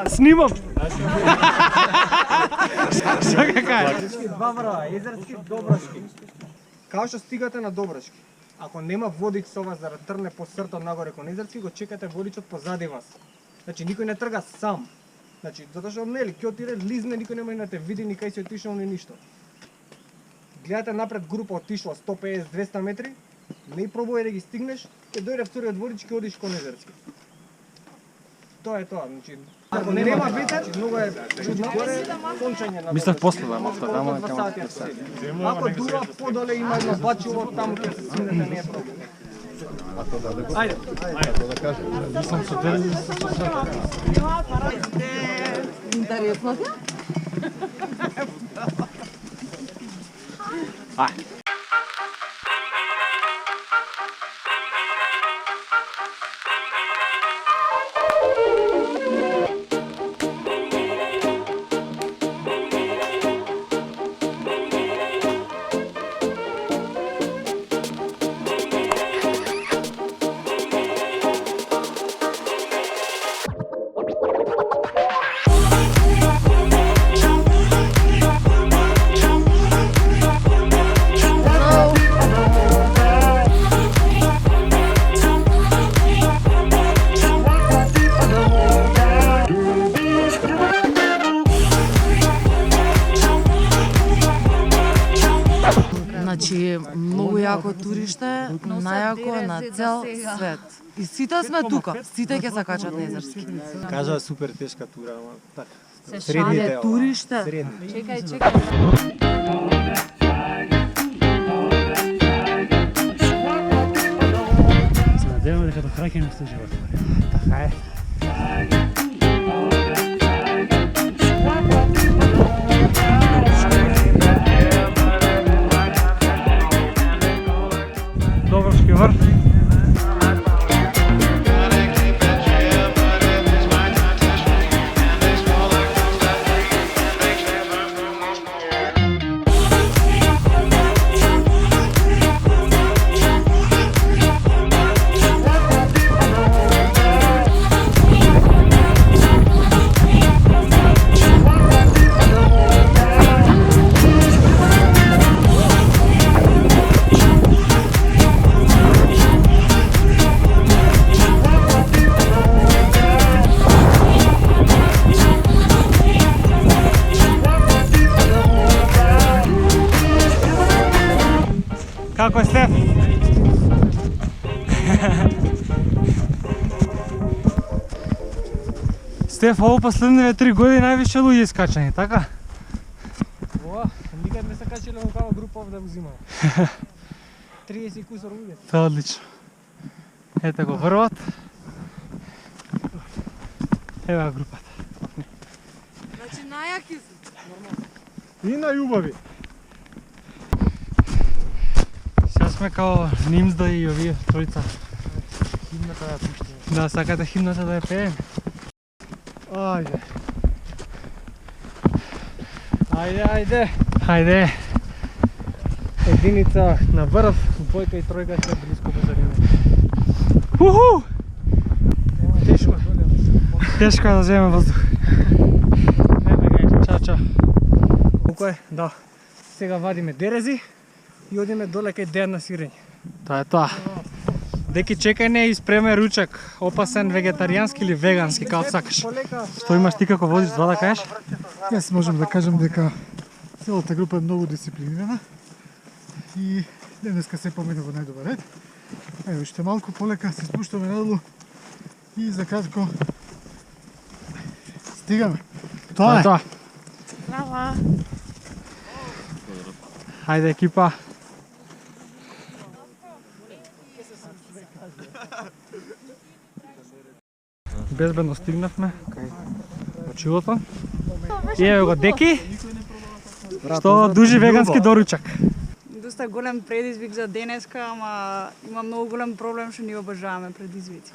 Снимам! Што ке кажеш? Два врва, езерски, Добрашки. Као што стигате на Добрашки, ако нема водич со вас да трне по сртот нагоре кон Езерски, го чекате водичот позади вас. Значи никој не трга сам. Значи затоа што нели ќе отиде лизне, никој нема да те види ни кај си отишол ни ништо. Гледате напред група отишла 150-200 метри, не пробувај да ги стигнеш, ќе дојде вториот водич ќе одиш кон Езерски. Тоа е тоа, значи ако нема ветер, многу е чудно. Сончење на. Мислев после да мафта, ама Ако дура подоле има едно бачило, таму ќе се симнете, не е проблем. Ајде, Како да кажем, Сам со тебе. Интересно ти? Значи, многу јако туриште, најако на цел свет. И сите сме тука, сите ќе се качат на Езерски. кажа супер тешка тура, ама така. Средните туристи. Средни. Чекај. Се надеваме дека до крај ќе ни служи во Така е. Добрашки врв. Како е Стеф? Стеф, ово последниве 3 години највише луѓе искачани, така? Ова, никад не се качиле во кава група да го зимаме. 30 кусор луѓе. Тоа е одлично. Ете го врвот. Ева групата. Значи, најаки су. И најубави. Сега сме као Нимзда и овие тројца. Химната да пуштиме. Да, сакате химната да ја пеем? Ајде. Ајде. Хајде. Единица на врв, двојка и тројка се близко до зарина. Уху! Тешко. Тешко е да земе воздух. Чао, чао. Колко е? Да. Сега вадиме дерези и одиме доле кај Дејан на сирење. Тоа е тоа. Деки чекај не и спремај ручак, опасен вегетаријански или вегански, како сакаш. Полека. Што имаш ти како водиш, два да кажеш? Јас можам да кажам дека целата група е многу дисциплинирана и денеска се помина во најдобар ред. Ево, уште малку полека се спуштаме надолу и за кратко стигаме. Тоа е. Тоа. Браво. Хајде екипа. Безбедно стигнавме кај почилото. И еве го Деки, што дужи вегански доручак. Доста голем предизвик за денеска, ама има многу голем проблем што ни обожаваме предизвици.